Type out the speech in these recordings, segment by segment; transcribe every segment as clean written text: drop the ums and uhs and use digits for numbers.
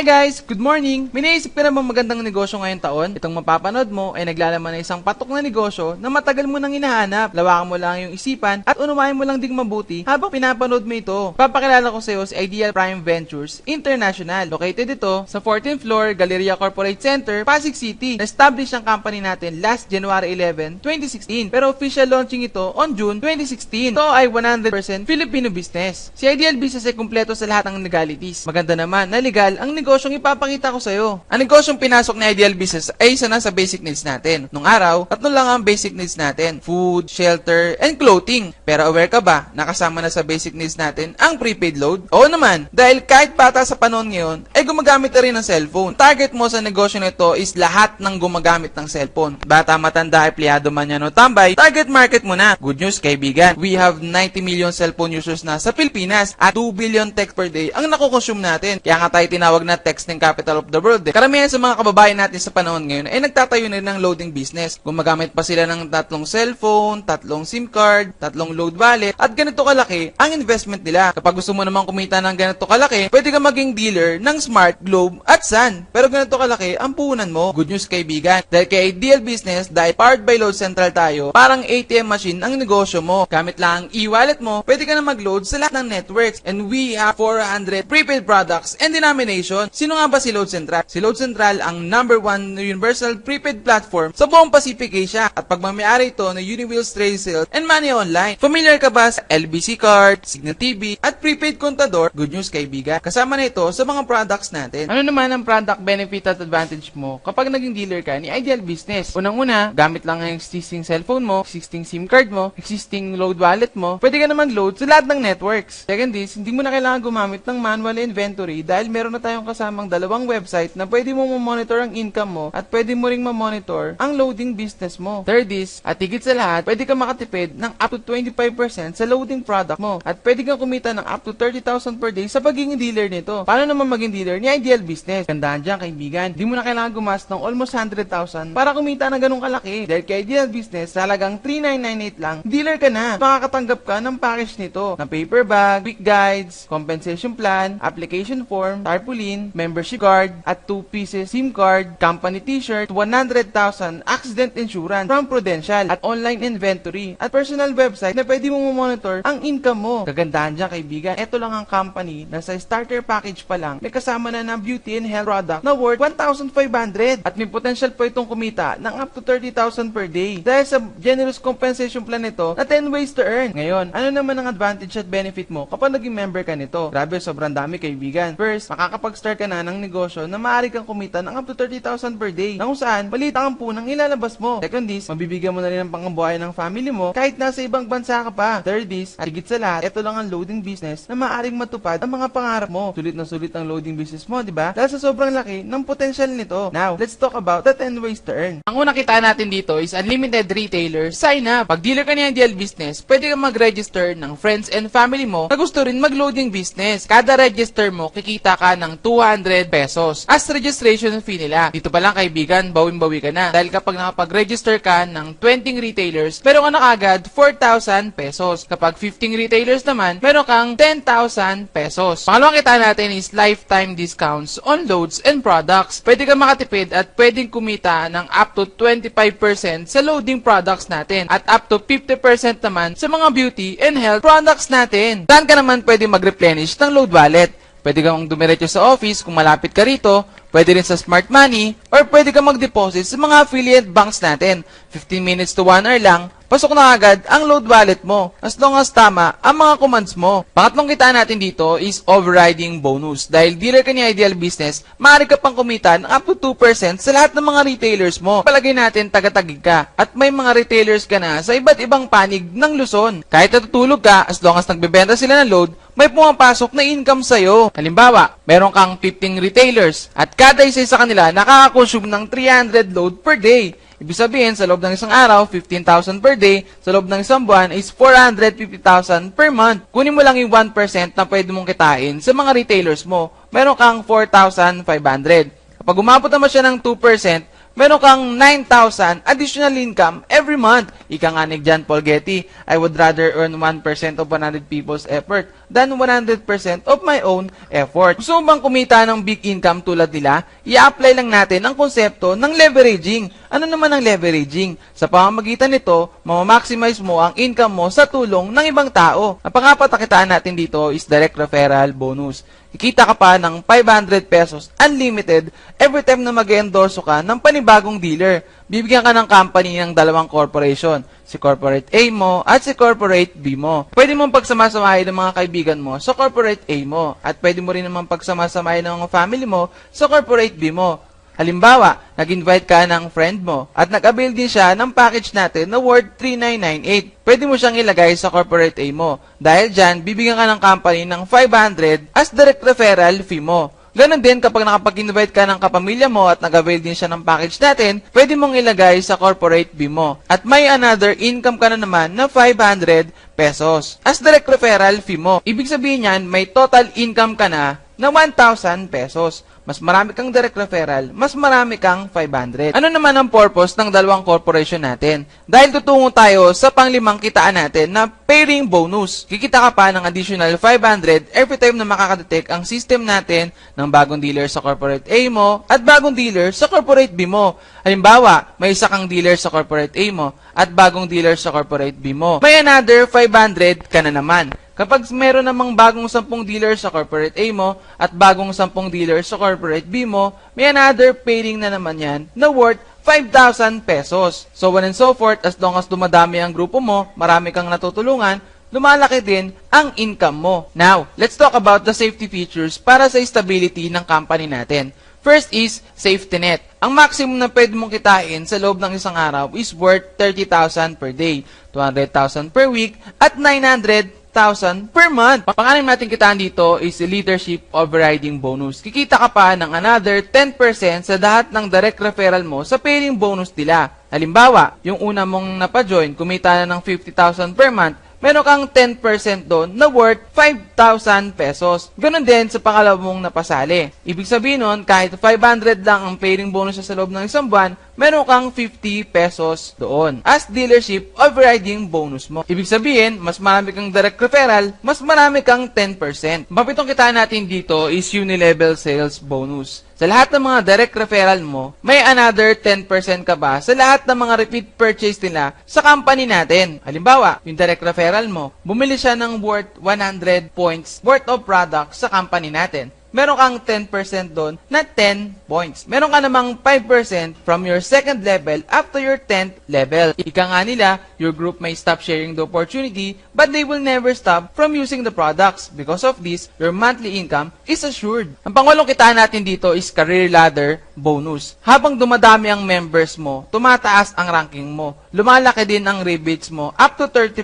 Hi guys! Good morning! May naisip ka na bang magandang negosyo ngayong taon? Itong mapapanood mo ay naglalaman ng isang patok na negosyo na matagal mo nang hinahanap. Lawakan mo lang yung isipan at unawain mo lang ding mabuti habang pinapanood mo ito. Papakilala ko sa iyo si Ideal Prime Ventures International. Located ito sa 14th floor, Galleria Corporate Center, Pasig City. Na-establish ang company natin last January 11, 2016. Pero official launching ito on June 2016. Ito ay 100% Filipino business. Si Ideal Business ay kumpleto sa lahat ng legalities. Maganda naman na legal ang negosyong ipapakita ko sa'yo. Ang negosyong pinasok ni Ideal Business ay isa na sa basic needs natin. Nung araw, tatlo lang ang basic needs natin. Food, shelter, and clothing. Pero aware ka ba, nakasama na sa basic needs natin ang prepaid load? Oo naman, dahil kahit bata sa panahon ngayon, ay gumagamit na rin ng cellphone. Target mo sa negosyo nito is lahat ng gumagamit ng cellphone. Bata, matanda, empleyado man yan o tambay, target market mo na. Good news, kaibigan. We have 90 million cellphone users na sa Pilipinas at 2 billion text per day ang nakukonsume natin. Kaya nga tayo tinawag na texting capital of the world. Karamihan sa mga kababayan natin sa panahon ngayon ay nagtatayo na rin ng loading business. Gumagamit pa sila ng tatlong cellphone, tatlong SIM card, tatlong load wallet, at ganito kalaki ang investment nila. Kapag gusto mo naman kumita ng ganito kalaki, pwede ka maging dealer ng Smart, Globe, at Sun. Pero ganito kalaki ang puhunan mo. Good news, kaibigan. Dahil kay Ideal Business, dahil powered by Load Central tayo, parang ATM machine ang negosyo mo. Gamit lang ang e-wallet mo, pwede ka na mag-load sa lahat ng networks. And we have 400 prepaid products and denomination. Sino nga ba si Load Central? Si Load Central ang #1 universal prepaid platform sa buong Pacific Asia at pagmamayari ito ng Uniwheels Trade Sales and Money Online. Familiar ka ba sa LBC Card, Signal TV, at prepaid kontador? Good news, kaibigan. Kasama na ito sa mga products natin. Ano naman ang product benefit at advantage mo kapag naging dealer ka ni Ideal Business? Unang-una, gamit lang ang existing cellphone mo, existing SIM card mo, existing load wallet mo, pwede ka na mag-load sa lahat ng networks. Second is, hindi mo na kailangan gumamit ng manual inventory dahil meron na tayong kasamang dalawang website na pwede mo monitor ang income mo at pwede mo ring ma-monitor ang loading business mo. Third is, at higit sa lahat, pwede ka makatipid ng up to 25% sa loading product mo at pwede kang kumita ng up to 30,000 per day sa pagiging dealer nito. Paano naman maging dealer ni Ideal Business? Gandaan dyan, kaibigan. Hindi mo na kailangan gumas ng almost 100,000 para kumita ng ganung kalaki. Dahil kay Ideal Business, talagang 3,998 lang, dealer ka na. Makakatanggap ka ng package nito na paper bag, quick guides, compensation plan, application form, tarpaulin, membership card, at 2 pieces SIM card, company t-shirt, 100,000 accident insurance from Prudential, at online inventory, at personal website na pwede mo monitor ang income mo. Kagandahan dyan, kaibigan, ito lang ang company na sa starter package pa lang may kasama na ng beauty and health product na worth 1,500 at may potential po itong kumita ng up to 30,000 per day dahil sa generous compensation plan nito na 10 ways to earn. Ngayon, ano naman ang advantage at benefit mo kapag naging member ka nito? Grabe, sobrang dami, kaibigan. First, makakapag-start ka na ng negosyo na maaari kang kumita ng up to 30,000 per day na kung saan maliit ang punang ilalabas mo. Second is, mabibigyan mo na rin ang pangambuhay ng family mo kahit nasa ibang bansa ka pa. Third is, at higit sa lahat, ito lang ang loading business na maaaring matupad ang mga pangarap mo. Sulit na sulit ang loading business mo, di ba? Dahil sa sobrang laki ng potential nito. Now, let's talk about the 10 ways to earn. Ang unang kita natin dito is unlimited retailers. Sign up. Pag dealer ka ni Ideal Business, pwede kang mag-register ng friends and family mo na gusto rin mag-loading business. Kada register mo, kikita ka ng 200 pesos as registration fee nila. Dito pa lang, kaibigan, bawin-bawi ka na. Dahil kapag nakapag-register ka ng 20 retailers, meron ka na agad 4,000 pesos. Kapag 15 retailers naman, meron kang 10,000 pesos. Pangalawang kita natin is lifetime discounts on loads and products. Pwede ka makatipid at pwedeng kumita ng up to 25% sa loading products natin at up to 50% naman sa mga beauty and health products natin. Saan ka naman pwede mag-replenish ng load wallet? Pwede kang dumiretso sa office kung malapit ka rito, pwede rin sa Smart Money, or pwede kang mag-deposit sa mga affiliate banks natin. 15 minutes to 1 hour lang, pasok na agad ang load wallet mo as long as tama ang mga commands mo. Pangatlong kita natin dito is overriding bonus. Dahil dealer ka ni Ideal Business, maaari ka pang kumita ng up to 2% sa lahat ng mga retailers mo. Palagay natin taga-tagig ka at may mga retailers ka na sa iba't ibang panig ng Luzon. Kahit natutulog ka, as long as nagbebenta sila ng load, may pumapasok na income sa'yo. Halimbawa, meron kang 15 retailers at kada isa sa kanila nakaka-consume ng 300 load per day. Ibig sabihin, sa loob ng isang araw, 15,000 per day. Sa loob ng isang buwan is 450,000 per month. Kunin mo lang yung 1% na pwede mong kitain sa mga retailers mo. Meron kang 4,500. Kapag umabot naman siya ng 2%, meron kang 9,000 additional income every month. Ika nga ni John Paul Getty, I would rather earn 1% of 100 people's effort than 100% of my own effort. Gusto mo bang kumita ng big income tulad nila? I-apply lang natin ang konsepto ng leveraging. Ano naman ang leveraging? Sa pamamagitan nito, mamaximize mo ang income mo sa tulong ng ibang tao. Ang pangapatakitaan natin dito is direct referral bonus. Kikita ka pa ng 500 pesos unlimited every time na mag-endorso ka ng panibagong dealer. Bibigyan ka ng company ng dalawang corporation, si Corporate A mo at si Corporate B mo. Pwede mong pagsamasamahin ng mga kaibigan mo sa Corporate A mo at pwede mo rin naman pagsamasamahin ng mga family mo sa Corporate B mo. Halimbawa, nag-invite ka ng friend mo at nag-avail din siya ng package natin na worth 3,998. Pwede mo siyang ilagay sa Corporate A mo. Dahil dyan, bibigyan ka ng company ng 500 as direct referral fee mo. Ganon din kapag nakapag-invite ka ng kapamilya mo at nag-avail din siya ng package natin, pwede mong ilagay sa Corporate B mo. At may another income ka na naman na 500 pesos as direct referral fee mo. Ibig sabihin yan, may total income ka na 1,000 pesos. Mas marami kang direct referral, mas marami kang 500. Ano naman ang purpose ng dalawang corporation natin? Dahil tutungo tayo sa panglimang kitaan natin na pairing bonus. Kikita ka pa ng additional 500 every time na makakadetect ang system natin ng bagong dealer sa Corporate A mo at bagong dealer sa Corporate B mo. Halimbawa, may isa kang dealer sa Corporate A mo at bagong dealer sa Corporate B mo. May another 500 ka na naman. Kapag meron namang bagong 10 dealer sa Corporate A mo at bagong 10 dealer sa Corporate B mo, may another pairing na naman yan na worth 5,000 pesos. So on and so forth, as long as dumadami ang grupo mo, marami kang natutulungan, lumalaki din ang income mo. Now, let's talk about the safety features para sa stability ng company natin. First is safety net. Ang maximum na pwede mong kitain sa loob ng isang araw is worth 30,000 per day, 200,000 per week, at 900,000 per month. Pangalim natin kitaan dito is leadership overriding bonus. Kikita ka pa ng another 10% sa lahat ng direct referral mo sa pairing bonus nila. Halimbawa, yung una mong napajoin, kumita na ng 50,000 per month, meron kang 10% doon na worth 5,000 pesos. Ganon din sa pangalawa mong napasali. Ibig sabihin nun, kahit 500 lang ang pairing bonus sa loob ng isang buwan, meron kang 50 pesos doon as dealership overriding bonus mo. Ibig sabihin, mas marami kang direct referral, mas marami kang 10%. Mapitong kitaan natin dito is unilevel sales bonus. Sa lahat ng mga direct referral mo, may another 10% ka ba sa lahat ng mga repeat purchase nila sa company natin. Halimbawa, yung direct referral mo, bumili siya ng worth 100 points worth of product sa company natin. Meron kang 10% doon na 10 points. Meron ka namang 5% from your second level up to your 10th level. Ika nga nila, your group may stop sharing the opportunity, but they will never stop from using the products. Because of this, your monthly income is assured. Ang pangulong kitaan natin dito is career ladder bonus. Habang dumadami ang members mo, tumataas ang ranking mo. Lumalaki din ang rebates mo up to 30%.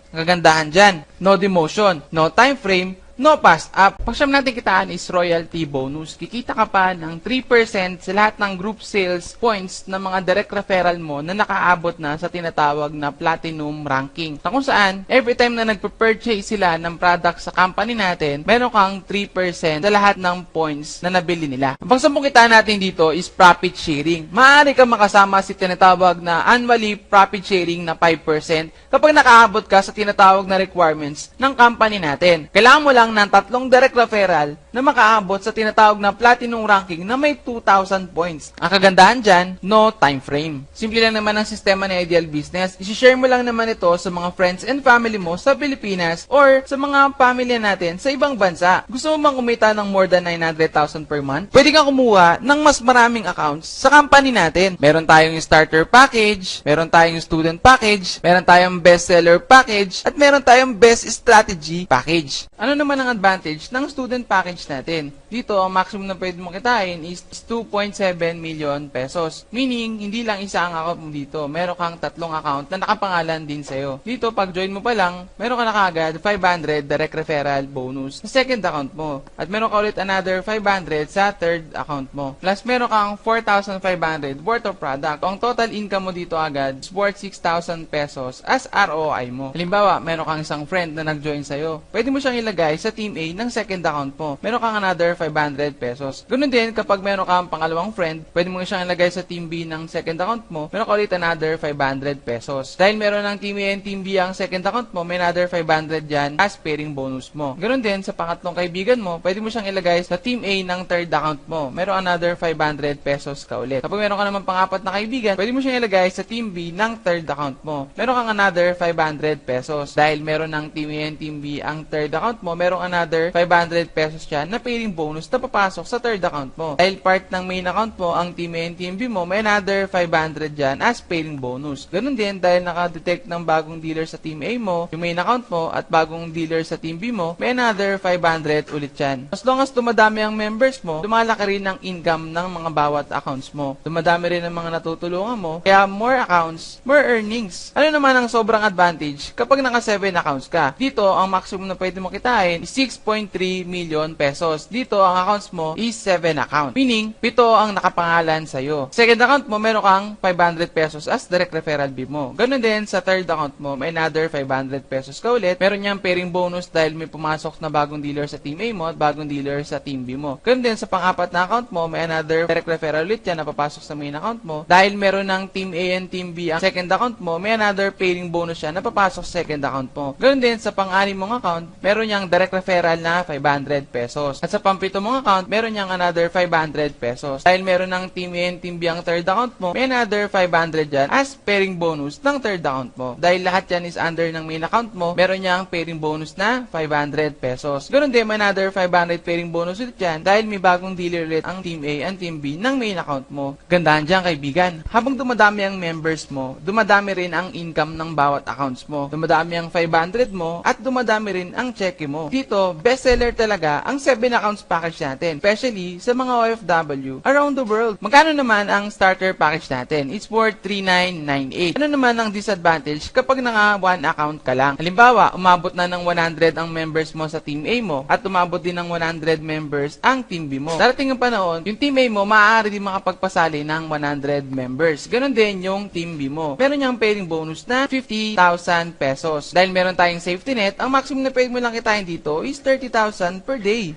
Ang kagandahan dyan, no demotion, no time frame, no pass up. Pagsyam natin kitaan is royalty bonus. Kikita ka pa ng 3% sa lahat ng group sales points ng mga direct referral mo na nakaabot na sa tinatawag na platinum ranking. Na kung saan, every time na nagpe-purchase sila ng product sa company natin, meron kang 3% sa lahat ng points na nabili nila. Ang pagsampung kitaan natin dito is profit sharing. Maaari kang makasama sa tinatawag na annually profit sharing na 5% kapag nakaabot ka sa tinatawag na requirements ng company natin. Kailangan mo lang ng 3 direct referral na makaabot sa tinatawag na platinum ranking na may 2,000 points. Ang kagandahan dyan, no time frame. Simple lang naman ang sistema ng Ideal Business. I-share mo lang naman ito sa mga friends and family mo sa Pilipinas or sa mga pamilya natin sa ibang bansa. Gusto mo bang kumita ng more than 900,000 per month? Pwede kang kumuha ng mas maraming accounts sa company natin. Meron tayong starter package, meron tayong student package, meron tayong bestseller package, at meron tayong best strategy package. Ano naman ang advantage ng student package natin? Dito, ang maximum na pwede mong kitain is 2.7 million pesos. Meaning, hindi lang isa ang account mo dito. Meron kang 3 account na nakapangalan din sa'yo. Dito, pag join mo pa lang, meron ka na kaagad 500 direct referral bonus sa second account mo. At meron ka ulit another 500 sa third account mo. Plus, meron kang 4,500 worth of product. Ang total income mo dito agad is worth 6,000 pesos as ROI mo. Halimbawa, meron kang isang friend na nag-join sa'yo. Pwede mo siyang ilagay sa Team A ng second account mo. Meron kang another 500 pesos. Ganun din, kapag meron kang pangalawang friend, pwede mo siyang ilagay sa Team B ng second account mo, meron ka ulit another 500 pesos. Dahil meron ng Team A and Team B ang second account mo, may another 500 dyan as pairing bonus mo. Ganun din, sa pangatlong kaibigan mo, pwede mo siyang ilagay sa Team A ng third account mo, meron another 500 pesos ka ulit. Kapag meron ka naman pang-apat na kaibigan, pwede mo siyang ilagay sa Team B ng third account mo, meron kang another 500 pesos. Dahil meron ng Team A and Team B ang third account mo, merong another 500 pesos dyan na pairing bonus na papasok sa third account mo. Dahil part ng main account mo ang Team A and Team B mo, may another 500 dyan as pairing bonus. Ganun din, dahil nakadetect ng bagong dealer sa Team A mo, yung main account mo, at bagong dealer sa Team B mo, may another 500 ulit dyan. As long as dumadami ang members mo, lumalaki rin ang income ng mga bawat accounts mo. Dumadami rin ang mga natutulungan mo, kaya more accounts, more earnings. Ano naman ang sobrang advantage kapag naka 7 accounts ka? Dito, ang maximum na pwede mo kitain is 6.3 million pesos. Dito, ang accounts mo is 7 accounts. Meaning, 7 ang nakapangalan sa'yo. Second account mo, meron kang 500 pesos as direct referral fee mo. Ganun din, sa third account mo, may another 500 pesos ka ulit. Meron niyang pairing bonus dahil may pumasok na bagong dealer sa Team A mo at bagong dealer sa Team B mo. Ganun din, sa pang-apat na account mo, may another direct referral ulit yan na papasok sa main account mo. Dahil meron ng Team A and Team B ang second account mo, may another pairing bonus yan na papasok sa second account mo. Ganun din, sa pang-anim mong account, meron niyang direct referral na 500 pesos. At sa pang-pito mong account, meron niyang another 500 pesos. Dahil meron ng Team A and Team B ang third account mo, may another 500 dyan as pairing bonus ng third account mo. Dahil lahat yan is under ng main account mo, meron niyang pairing bonus na 500 pesos. Ganun din, may another 500 pairing bonus ulit dyan dahil may bagong dealer ulit ang Team A and Team B ng main account mo. Gandahan dyan, kaibigan. Habang dumadami ang members mo, dumadami rin ang income ng bawat accounts mo. Dumadami ang 500 mo at dumadami rin ang cheque mo. Dito, bestseller talaga ang 7 accounts package natin, especially sa mga OFW around the world. Magkano naman ang starter package natin? It's worth 3,998. Ano naman ang disadvantage kapag naka 1 account ka lang? Halimbawa, umabot na ng 100 ang members mo sa Team A mo at umabot din ng 100 members ang Team B mo. Darating ang panahon, yung Team A mo maaari din makapagpasali ng 100 members. Ganon din yung Team B mo. Meron niyang pairing bonus na 50,000 pesos. Dahil meron tayong safety net, ang maximum na pwede mo lang kitain dito is 30,000 per day.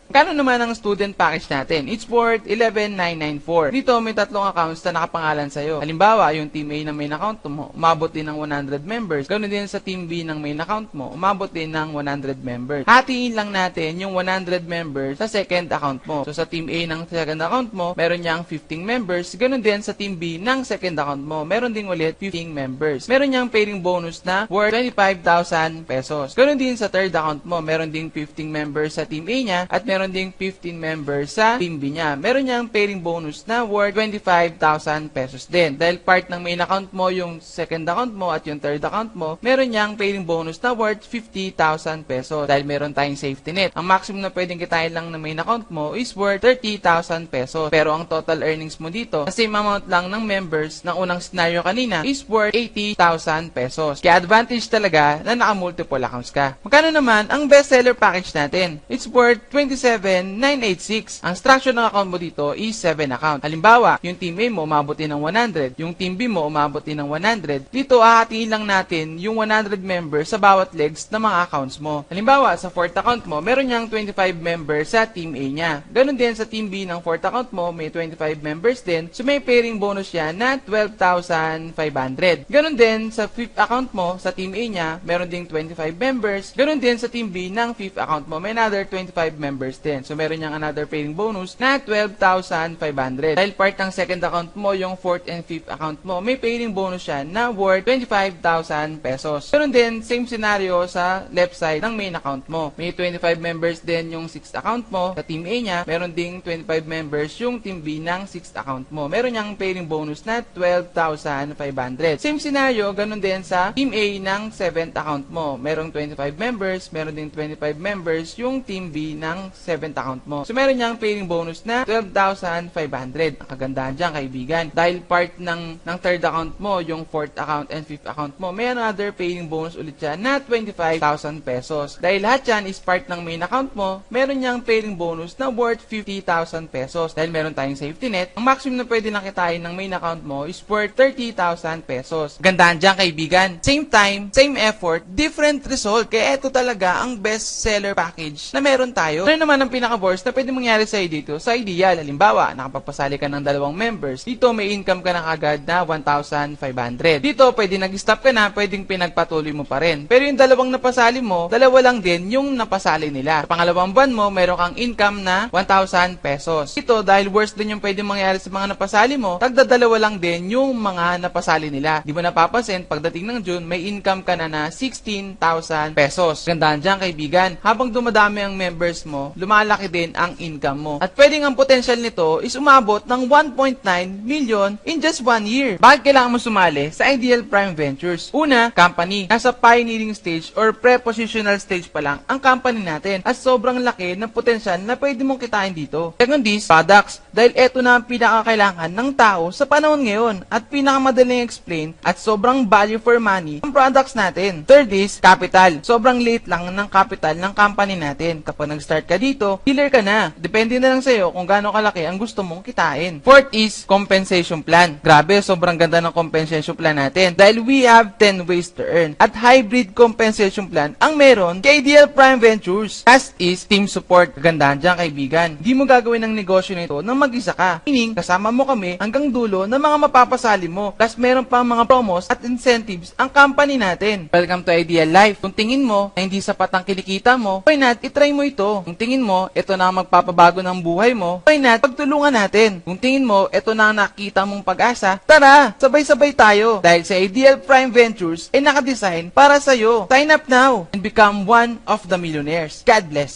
Kano naman ang student package natin? It's worth 11,994. Dito may tatlong accounts na nakapangalan sa'yo. Halimbawa, yung Team A ng main account mo, umabot din ng 100 members. Ganoon din sa Team B ng main account mo, umabot din ng 100 members. Hatiin lang natin yung 100 members sa second account mo. So sa Team A ng second account mo, meron niyang 15 members. Ganoon din sa Team B ng second account mo, meron din ulit 15 members. Meron niyang pairing bonus na worth 25,000 pesos. Ganoon din sa third account mo, meron ding 15 members sa Team A niya at meron ding 15 members sa Team B niya. Meron niyang pairing bonus na worth 25,000 pesos din. Dahil part ng main account mo, yung second account mo at yung third account mo, meron niyang pairing bonus na worth 50,000 pesos. Dahil meron tayong safety net. Ang maximum na pwedeng kitain lang ng main account mo is worth 30,000 pesos. Pero ang total earnings mo dito, sa same amount lang ng members ng unang scenario kanina, is worth 80,000 pesos. Kaya advantage talaga na naka-multiple accounts ka. Magkano naman ang bestseller package natin? It's worth 27,986. Ang structure ng account mo dito is 7 account. Halimbawa, yung Team A mo umabot din ng 100, yung Team B mo umabot din ng 100. Dito, hahatiin lang natin yung 100 members sa bawat legs ng mga accounts mo. Halimbawa, sa 4th account mo, meron niyang 25 members sa Team A niya. Ganon din sa Team B ng 4th account mo, may 25 members din. So, may pairing bonus yan na 12,500. Ganon din sa 5th account mo, sa Team A niya, meron ding 25 members. Ganon din sa Team B ng 5th account mo, may another 25 members din. So, meron niyang another pairing bonus na 12,500. Dahil part ng second account mo, yung 4th and 5th account mo, may pairing bonus yan na worth 25,000 pesos. Meron din, same scenario sa left side ng main account mo. May 25 members din yung 6th account mo. Sa Team A niya, meron ding 25 members yung Team B ng 6th account mo. Meron niyang pairing bonus na 12,500. Same scenario, ganun din sa Team A ng 7th account mo. Merong 25 members, meron ding 25 members yung Team B ng 7th account mo. So, meron niyang pairing bonus na 12,500. Ang kagandahan dyan, kaibigan. Dahil part ng third account mo, yung 4th account and 5th account mo, may another pairing bonus ulit siya na 25,000 pesos. Dahil lahat yan is part ng main account mo, meron niyang pairing bonus na worth 50,000 pesos. Dahil meron tayong safety net, ang maximum na pwede nakitain ng main account mo is worth 30,000 pesos. Gandahan dyan, kaibigan. Same time, same effort, different result. Kaya ito talaga ang best seller package na meron tayo. Ano naman naman ang pinaka-worst na pwede mangyari sa'yo dito sa ideal. Halimbawa, nakapagpasali ka ng 2 members. Dito may income ka na kagad na 1,500. Dito pwede nag-stop ka na, pwedeng pinagpatuloy mo pa rin. Pero yung 2 napasali mo, 2 lang din yung napasali nila. Sa pangalawang buwan mo, meron kang income na 1,000 pesos. Dito, dahil worst din yung pwede mangyari sa mga napasali mo, tagda 2 lang din yung mga napasali nila. Di mo napapansin, pagdating ng June, may income ka na 16,000 pesos. Gandaan dyan, kaibigan. Habang dumadami ang members mo, lumalaki din ang income mo. At pwedeng ang potential nito is umabot ng 1.9 million in just 1 year. Bakit kailangan mo sumali sa Ideal Prime Ventures? Una, company. Nasa pioneering stage or pre-positional stage pa lang ang company natin at sobrang laki ng potential na pwede mong kitain dito. Second is, products. Dahil eto na ang pinakakailangan ng tao sa panahon ngayon at pinakamadaling explain at sobrang value for money ang products natin. Third is, capital. Sobrang liit lang ng capital ng company natin. Kapag nag-start ka dito, dealer ka na. Depende na lang sa'yo kung gaano kalaki ang gusto mong kitain. Fourth is, compensation plan. Grabe, sobrang ganda ng compensation plan natin. Dahil we have 10 ways to earn. At hybrid compensation plan ang meron kay Ideal Prime Ventures. Last is, team support. Kagandahan dyan, kaibigan. Di mo gagawin ng negosyo nito nang mag-isa ka. Meaning, kasama mo kami hanggang dulo ng mga mapapasali mo. Plus, meron pa mga promos at incentives ang company natin. Welcome to Ideal Life. Kung tingin mo na hindi sapat ang kinikita mo, why not, itry mo ito. Kung tingin mo, ito na ang magpapabago ng buhay mo, why not, pagtulungan natin. Kung tingin mo, ito na ang nakita mong pag-asa, tara, sabay-sabay tayo. Dahil sa Ideal Prime Ventures ay nakadesign para sa'yo. Sign up now and become one of the millionaires. God bless.